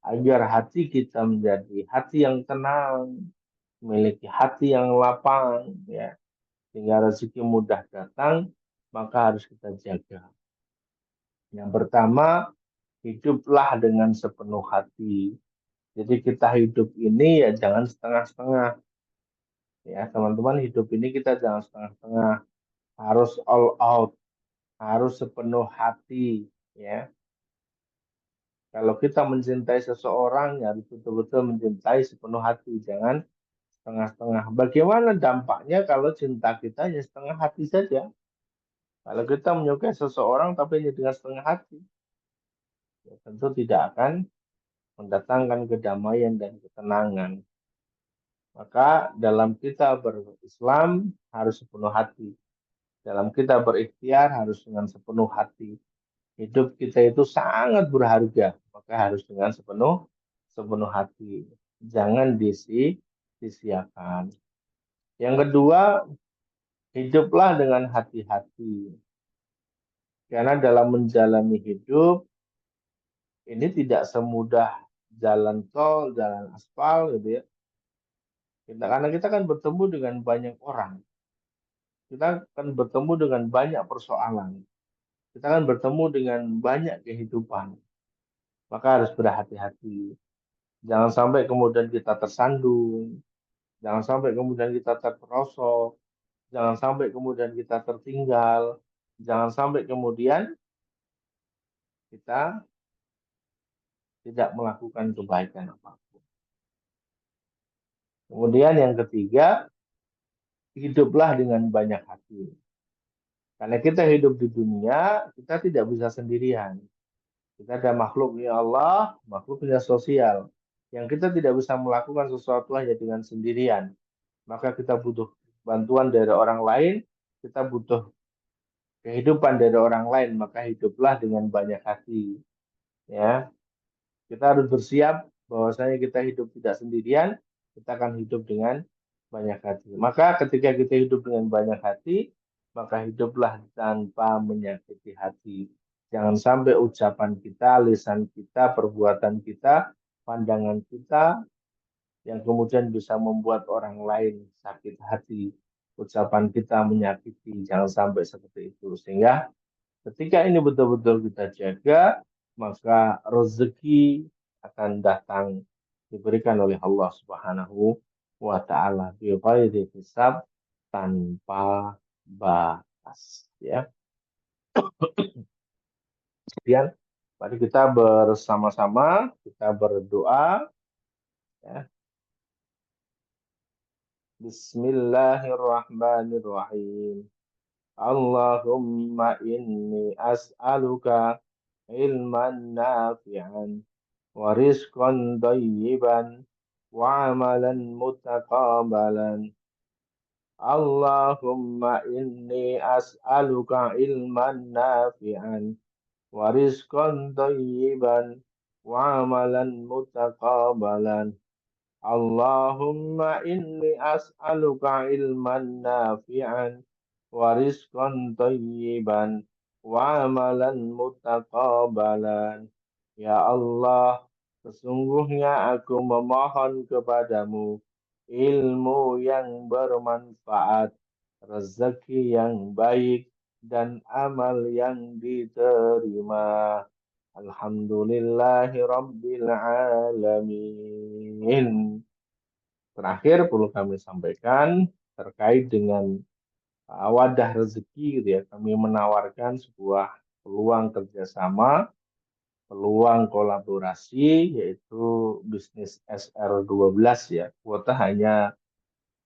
agar hati kita menjadi hati yang tenang, memiliki hati yang lapang, ya, sehingga rezeki mudah datang, maka harus kita jaga. Yang pertama, hiduplah dengan sepenuh hati. Jadi kita hidup ini ya jangan setengah-setengah. Ya, teman-teman, hidup ini kita jangan setengah-setengah. Harus all out, harus sepenuh hati. Ya, kalau kita mencintai seseorang, ya harus betul-betul mencintai sepenuh hati. Jangan setengah-setengah. Bagaimana dampaknya kalau cinta kita hanya setengah hati saja? Kalau kita menyukai seseorang tapi hanya dengan setengah hati, ya tentu tidak akan mendatangkan kedamaian dan ketenangan. Maka dalam kita berislam harus sepenuh hati. Dalam kita berikhtiar harus dengan sepenuh hati. Hidup kita itu sangat berharga, maka harus dengan sepenuh sepenuh hati. Jangan disia-siakan. Yang kedua, hiduplah dengan hati-hati. Karena dalam menjalani hidup ini tidak semudah jalan tol, jalan aspal gitu ya. Karena kita kan bertemu dengan banyak orang. Kita akan bertemu dengan banyak persoalan. Kita akan bertemu dengan banyak kehidupan. Maka harus berhati-hati. Jangan sampai kemudian kita tersandung. Jangan sampai kemudian kita terperosok. Jangan sampai kemudian kita tertinggal. Jangan sampai kemudian kita tidak melakukan kebaikan apapun. Kemudian yang ketiga, hiduplah dengan banyak hati. Karena kita hidup di dunia, kita tidak bisa sendirian. Kita ada makhluk ya Allah, makhluknya sosial. Yang kita tidak bisa melakukan sesuatu hanya dengan sendirian. Maka kita butuh bantuan dari orang lain, kita butuh kehidupan dari orang lain, maka hiduplah dengan banyak hati. Ya, kita harus bersiap bahwasanya kita hidup tidak sendirian, kita akan hidup dengan banyak hati. Maka ketika kita hidup dengan banyak hati, maka hiduplah tanpa menyakiti hati. Jangan sampai ucapan kita, lisan kita, perbuatan kita, pandangan kita yang kemudian bisa membuat orang lain sakit hati. Ucapan kita menyakiti, jangan sampai seperti itu. Sehingga ketika ini betul-betul kita jaga, maka rezeki akan datang diberikan oleh Allah Subhanahu wa taala bi ghairi hisab, tanpa batas, ya. Kemudian mari kita bersama-sama kita berdoa, ya. Bismillahirrahmanirrahim. Allahumma inni as'aluka ilman nafi'an wa rizqan thayyiban wa amalan mutaqabbalan. Allahumma inni as'aluka ilman nafi'an wa rizqan thayyiban wa amalan mutaqabbalan. Allahumma inni as'aluka ilman nafi'an wa rizqan thayyiban wa amalan mutaqabbalan. Ya Allah, sesungguhnya aku memohon kepadamu ilmu yang bermanfaat, rezeki yang baik, dan amal yang diterima. Alhamdulillahi Rabbil Alamin. Terakhir perlu kami sampaikan terkait dengan wadah rezeki gitu ya. Kami menawarkan sebuah peluang kerjasama, peluang kolaborasi, yaitu bisnis SR12 ya. Kuota hanya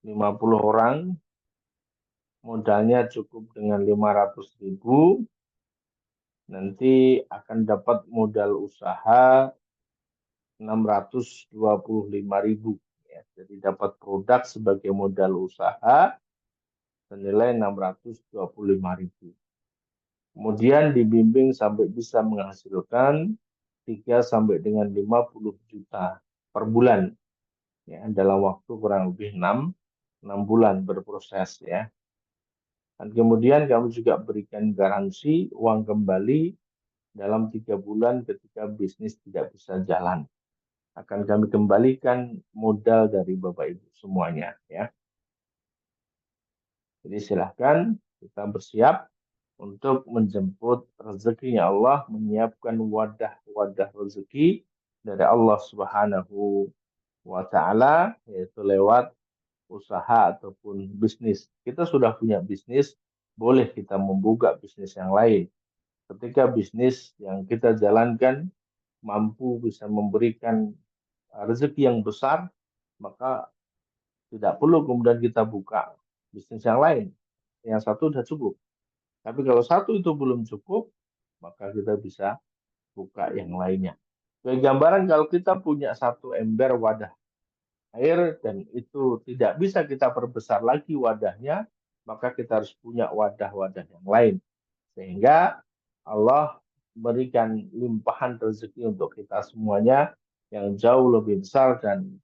50 orang, modalnya cukup dengan 500.000, nanti akan dapat modal usaha 625.000. Ya. Jadi dapat produk sebagai modal usaha senilai 625.000. Kemudian dibimbing sampai bisa menghasilkan 3 sampai dengan 50 juta per bulan, ya, dalam waktu kurang lebih 6 bulan berproses, ya. Dan kemudian kami juga berikan garansi uang kembali dalam 3 bulan ketika bisnis tidak bisa jalan. Akan kami kembalikan modal dari Bapak Ibu semuanya, ya. Jadi silahkan kita bersiap untuk menjemput rezekinya Allah, menyiapkan wadah-wadah rezeki dari Allah Subhanahu wa Ta'ala, yaitu lewat usaha ataupun bisnis. Kita sudah punya bisnis, boleh kita membuka bisnis yang lain. Ketika bisnis yang kita jalankan mampu bisa memberikan rezeki yang besar, maka tidak perlu kemudian kita buka bisnis yang lain. Yang satu sudah cukup. Tapi kalau satu itu belum cukup, maka kita bisa buka yang lainnya. Sebagai gambaran, kalau kita punya satu ember wadah air dan itu tidak bisa kita perbesar lagi wadahnya, maka kita harus punya wadah-wadah yang lain. Sehingga Allah berikan limpahan rezeki untuk kita semuanya yang jauh lebih besar dan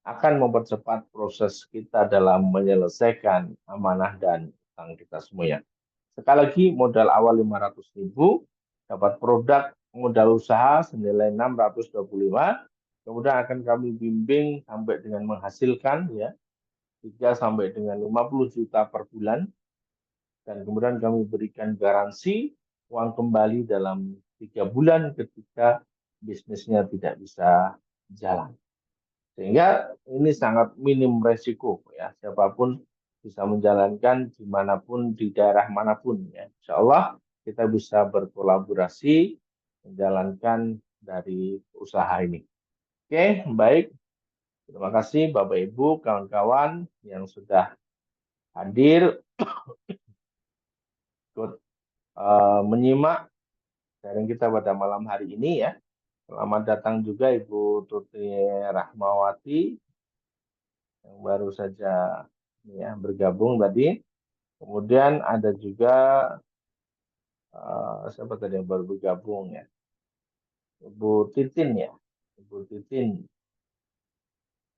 akan mempercepat proses kita dalam menyelesaikan amanah dan utang kita semuanya. Sekali lagi, modal awal 500.000, dapat produk modal usaha senilai 625, kemudian akan kami bimbing sampai dengan menghasilkan ya 3 sampai dengan 50 juta per bulan, dan kemudian kami berikan garansi uang kembali dalam 3 bulan ketika bisnisnya tidak bisa jalan. Sehingga ini sangat minim resiko ya, siapapun bisa menjalankan dimanapun di daerah manapun ya. Insya Allah kita bisa berkolaborasi menjalankan dari usaha ini. Oke, baik. Terima kasih Bapak Ibu, kawan-kawan yang sudah hadir ikut menyimak sharing kita pada malam hari ini ya. Selamat datang juga Ibu Tuti Rahmawati yang baru saja ya bergabung tadi. Kemudian ada juga siapa tadi yang baru bergabung ya? Ibu Titin ya. Ibu Titin.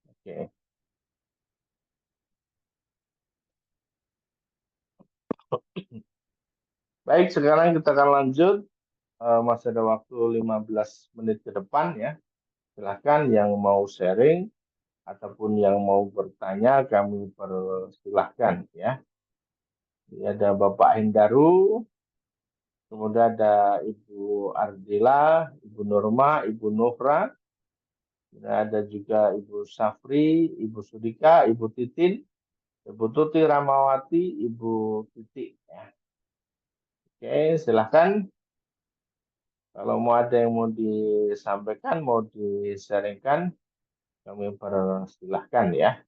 Oke. Baik, sekarang kita akan lanjut. Masih ada waktu 15 menit ke depan ya. Silahkan yang mau sharing ataupun yang mau bertanya kami persilahkan ya. Ini ada Bapak Hendaru, kemudian ada Ibu Ardila, Ibu Norma, Ibu Nofra, kemudian ada juga Ibu Safri, Ibu Sudika, Ibu Titin, Ibu Tuti Ramawati, Ibu Titi. Ya. Oke, silahkan. Kalau mau ada yang mau disampaikan, mau di-sharingkan, kami persilahkan ya.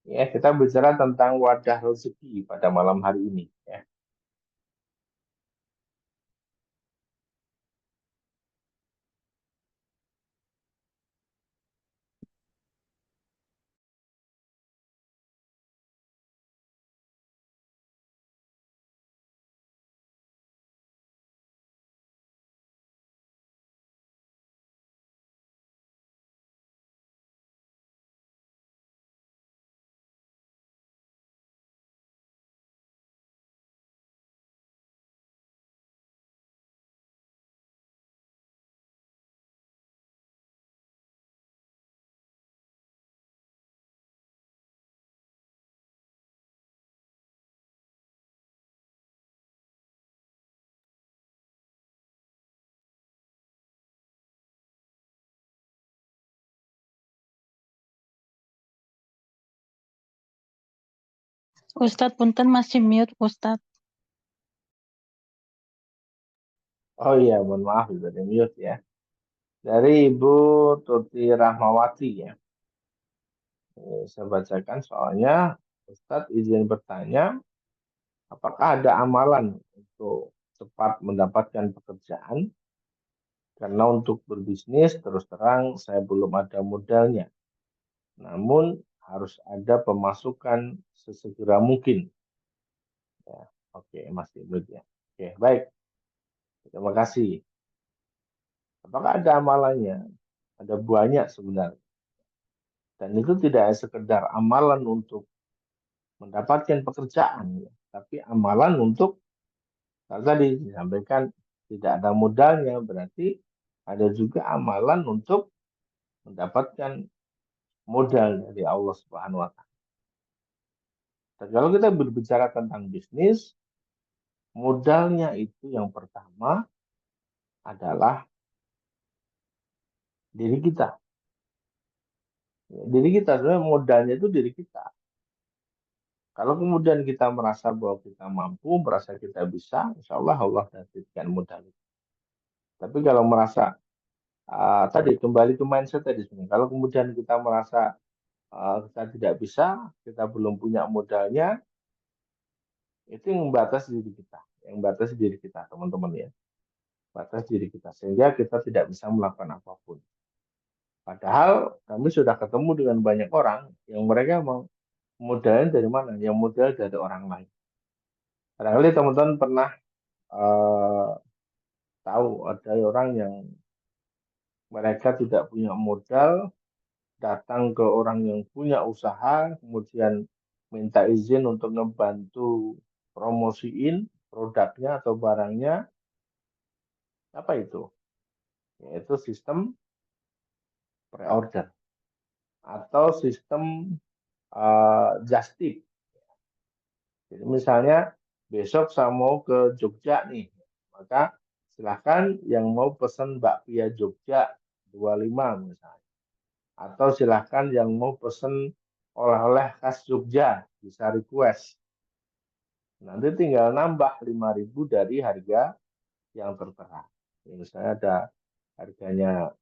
Ya, kita bicara tentang wadah rezeki pada malam hari ini. Ya. Ustadz punten masih mute Ustadz. Oh iya, mohon maaf dari mute ya. Dari Ibu Tuti Rahmawati ya. Saya bacakan soalnya Ustadz izin bertanya, apakah ada amalan untuk cepat mendapatkan pekerjaan? Karena untuk berbisnis terus terang saya belum ada modalnya. Namun harus ada pemasukan sesegera mungkin. Ya, oke, masih mute ya. Oke, baik. Terima kasih. Apakah ada amalannya? Ada banyak sebenarnya. Dan itu tidak sekedar amalan untuk mendapatkan pekerjaan, ya, tapi amalan untuk, kalau tadi disampaikan, tidak ada modalnya, berarti ada juga amalan untuk mendapatkan modal dari Allah Subhanahu wa Ta'ala. Dan kalau kita berbicara tentang bisnis, modalnya itu yang pertama adalah diri kita. Ya, diri kita, sebenarnya modalnya itu diri kita. Kalau kemudian kita merasa bahwa kita mampu, merasa kita bisa, insya Allah Allah akan berikan modal itu. Tapi kalau merasa tadi kembali ke mindset tadi sebenarnya. Kalau kemudian kita merasa kita tidak bisa, kita belum punya modalnya, itu yang membatasi diri kita, teman-teman ya, batas diri kita sehingga kita tidak bisa melakukan apapun. Padahal kami sudah ketemu dengan banyak orang yang mereka mau modalnya dari mana? Yang modal dari orang lain. Barangkali teman-teman pernah eh, tahu ada orang yang mereka tidak punya modal, datang ke orang yang punya usaha, kemudian minta izin untuk ngebantu promosiin produknya atau barangnya. Apa itu? Yaitu sistem pre-order atau sistem just tip. Jadi misalnya besok saya mau ke Jogja nih, maka silahkan yang mau pesan bakpia Jogja 25 misalnya. Atau silahkan yang mau pesen oleh-oleh khas Jogja, bisa request. Nanti tinggal nambah 5.000 dari harga yang tertera. Ya, misalnya ada harganya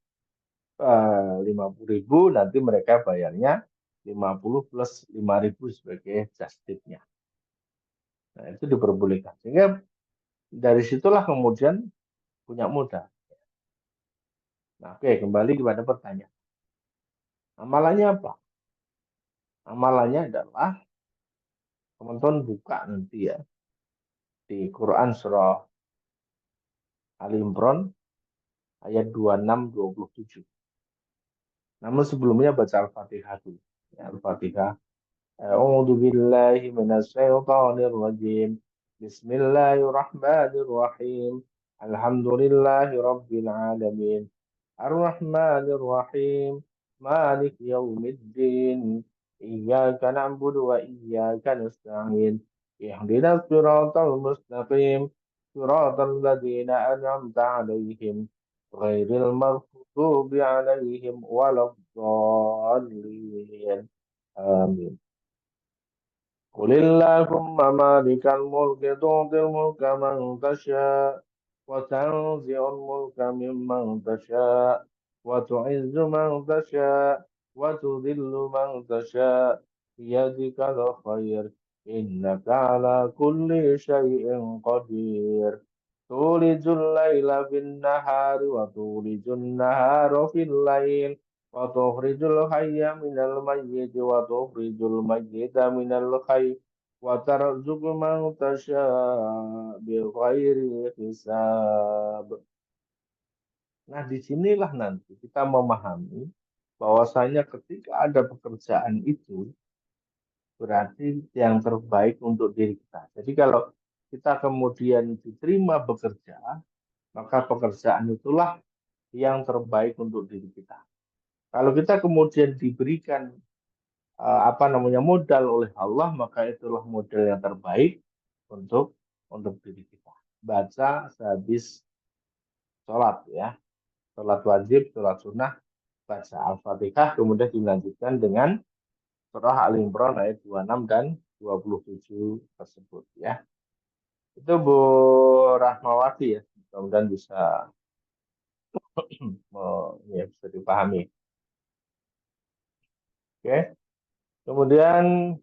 50.000, nanti mereka bayarnya 50 plus 5.000 sebagai just tip-nya. Nah, itu diperbolehkan. Sehingga dari situlah kemudian punya modal. Nah, oke, kembali kepada pertanyaan. Amalannya apa? Amalannya adalah teman-teman buka nanti ya di Quran surah Ali Imran ayat 26-27. Namun sebelumnya baca Al-Fatihah dulu. Ya, Al-Fatihah. A'udzu billahi minasyaitonir rajim. Bismillahirrahmanirrahim. Alhamdulillahi rabbil alamin. Ar-Rahmanir Rahim. Malik yaumiddin. Iyyaka na'budu wa iyyaka nasta'in. Ihdinas siratal mustaqim. Siratal ladzina an'amta 'alaihim ghairil maghdubi 'alaihim waladdallin. Amin. قل اللهم مالك الملك تؤتي الملك من تشاء وتنزع الملك ممن تشاء وتعز من تشاء وتذل من تشاء بيدك الخير إنك على كل شيء قدير تولج الليل في النهار وتولج النهار في الليل وتخرج الحي من الميت وتخرج الميت من الحي وترزق من تشاء بغير hisab. Nah, disinilah nanti kita memahami bahwasanya ketika ada pekerjaan itu berarti yang terbaik untuk diri kita. Jadi kalau kita kemudian diterima bekerja, maka pekerjaan itulah yang terbaik untuk diri kita. Kalau kita kemudian diberikan modal oleh Allah, maka itulah modal yang terbaik untuk diri kita. Baca sehabis sholat ya, sholat wajib, sholat sunnah, baca Al-Fatihah, kemudian dilanjutkan dengan surah Al-Imran ayat 26 dan 27 tersebut ya. Itu Bu Rahmawati ya, mudah-mudahan bisa ya, bisa dipahami. Oke. Kemudian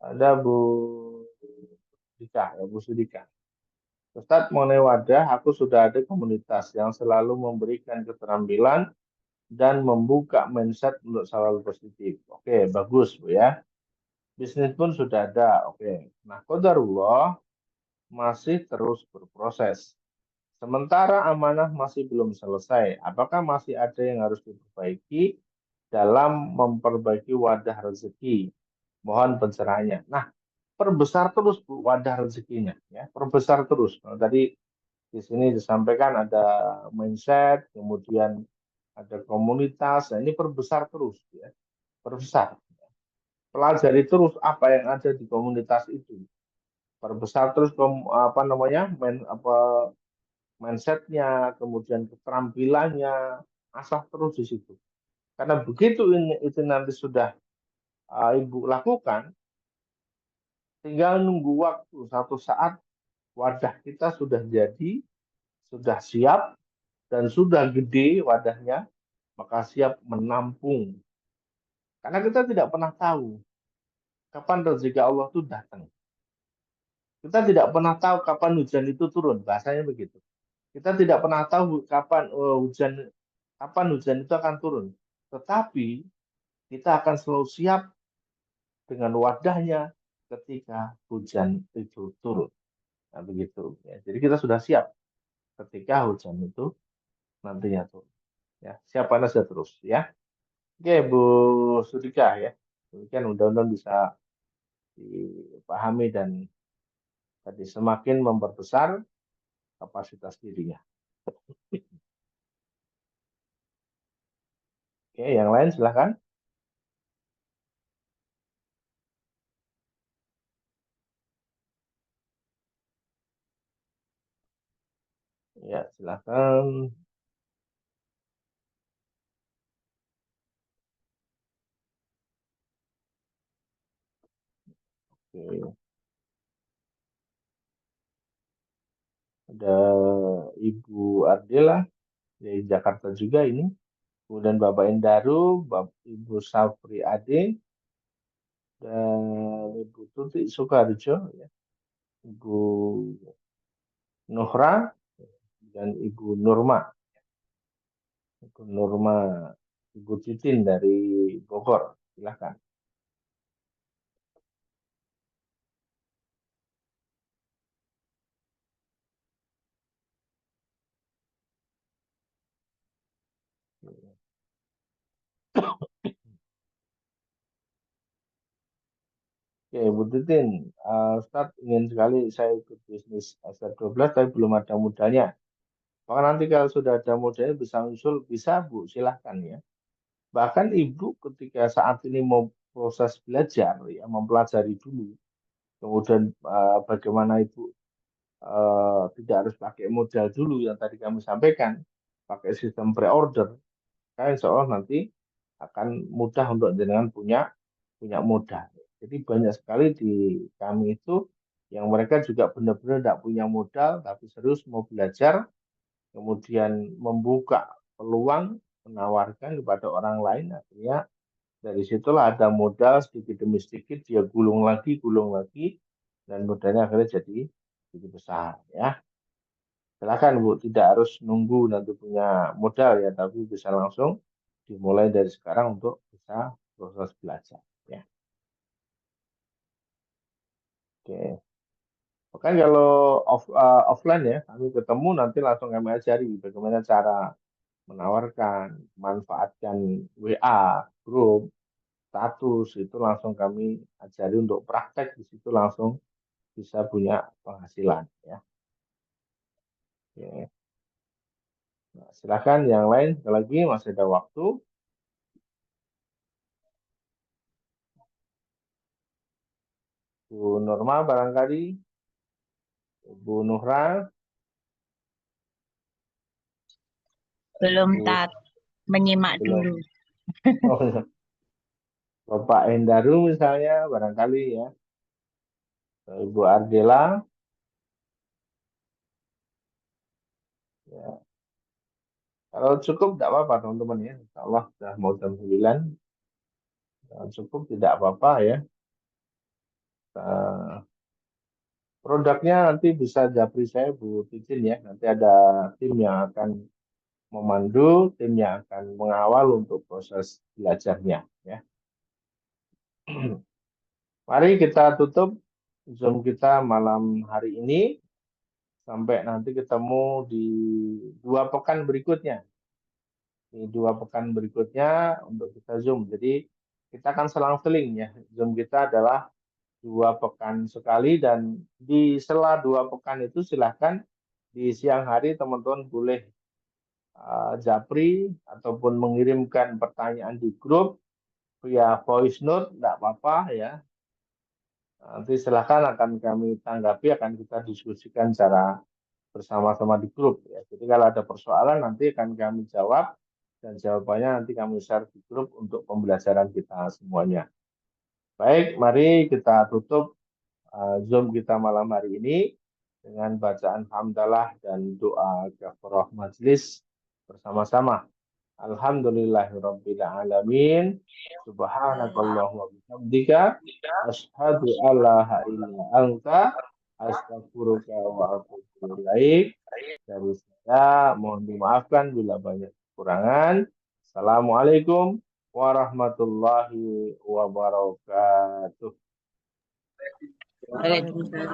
ada Bu Dika, ya Bu Sudika. Ustadz, mengenai wadah, aku sudah ada komunitas yang selalu memberikan keterampilan dan membuka mindset untuk selalu positif. Oke, bagus Bu ya. Bisnis pun sudah ada. Oke. Nah, qadarullah masih terus berproses. Sementara amanah masih belum selesai. Apakah masih ada yang harus diperbaiki dalam memperbaiki wadah rezeki. Mohon pencerahannya. Nah, perbesar terus Bu wadah rezekinya ya, perbesar terus. Nah, tadi di sini disampaikan ada mindset, kemudian ada komunitas. Nah, ini perbesar terus ya, perbesar. Pelajari terus apa yang ada di komunitas itu. Perbesar terus apa namanya? Mindsetnya, kemudian keterampilannya, asah terus di situ. Karena begitu ini itu nanti sudah Ibu lakukan, tinggal nunggu waktu satu saat wadah kita sudah jadi, sudah siap, dan sudah gede wadahnya, maka siap menampung. Karena kita tidak pernah tahu kapan rezeki Allah itu datang. Kita tidak pernah tahu kapan hujan itu turun, bahasanya begitu. Kita tidak pernah tahu kapan hujan itu akan turun. Tetapi kita akan selalu siap dengan wadahnya ketika hujan itu turun. Nah, begitu. Ya, jadi kita sudah siap ketika hujan itu nantinya turun. Ya, siap panas ya terus ya. Oke, Bu Sudika ya. Demikian mudah-mudahan bisa dipahami dan tadi semakin memperbesar kapasitas dirinya. Oke, yang lain silahkan. Ya, silahkan. Oke. Ada Ibu Ardela dari Jakarta juga ini. Kemudian Bapak Endaru, Ibu Safri Ade, dan Ibu Tuti Sukarjo, ya. Ibu Nuhra, dan Ibu Nurma. Ibu Nurma, Ibu Titin dari Bogor. Silahkan. Oke, Bu Titin, Ustadz ingin sekali saya ikut bisnis SR12, tapi belum ada modalnya. Maka nanti kalau sudah ada modalnya bisa usul, bisa Bu, silahkan ya. Bahkan Ibu ketika saat ini mau proses belajar, ya mempelajari dulu. Kemudian bagaimana Ibu tidak harus pakai modal dulu yang tadi kami sampaikan, pakai sistem pre-order, kan insya Allah nanti akan mudah untuk jenengan punya modal. Jadi banyak sekali di kami itu yang mereka juga benar-benar tidak punya modal, tapi serius mau belajar, kemudian membuka peluang menawarkan kepada orang lain, akhirnya dari situlah ada modal sedikit demi sedikit dia gulung lagi, dan modalnya akhirnya jadi besar ya. Silakan Bu, tidak harus nunggu nanti punya modal ya, tapi bisa langsung dimulai dari sekarang untuk bisa proses belajar ya. Oke. Bahkan kalau offline ya, kami ketemu nanti langsung kami ajari bagaimana cara menawarkan, manfaatkan WA, grup, status, itu langsung kami ajari untuk praktek di situ langsung bisa punya penghasilan ya. Oke. Nah, silakan yang lain, sekali lagi masih ada waktu. Bu Norma barangkali, Bu Nuhra, Belum Bu tat, menyimak belum. dulu. Oh, Bapak Endaru misalnya barangkali ya, Ibu Ardela, ya. Kalau cukup tidak apa-apa teman-teman ya. Insya Allah sudah mau jam 9. Kalau cukup tidak apa-apa ya. Eh, produknya nanti bisa japri saya Bu Titin ya. Nanti ada tim yang akan memandu, tim yang akan mengawal untuk proses belajarnya ya. Mari kita tutup Zoom kita malam hari ini sampai nanti ketemu di 2 pekan berikutnya. di 2 pekan berikutnya untuk kita Zoom. Jadi kita akan selang-seling ya. Zoom kita adalah 2 pekan sekali dan di sela 2 pekan itu silahkan di siang hari teman-teman boleh japri ataupun mengirimkan pertanyaan di grup via voice note, tidak apa-apa ya. Nanti silahkan akan kami tanggapi, akan kita diskusikan secara bersama-sama di grup ya. Jadi kalau ada persoalan nanti akan kami jawab dan jawabannya nanti kami share di grup untuk pembelajaran kita semuanya. Baik, mari kita tutup Zoom kita malam hari ini dengan bacaan hamdalah dan doa kafaraah majelis bersama-sama. Alhamdulillahirabbil alamin. Subhanakallahumma wa bihamdika asyhadu alla ilaha illa anta astaghfiruka wa atubu ilaik. Dari saya mohon dimaafkan bila banyak kekurangan. Assalamualaikum warahmatullahi wabarakatuh. Waalaikumsalam.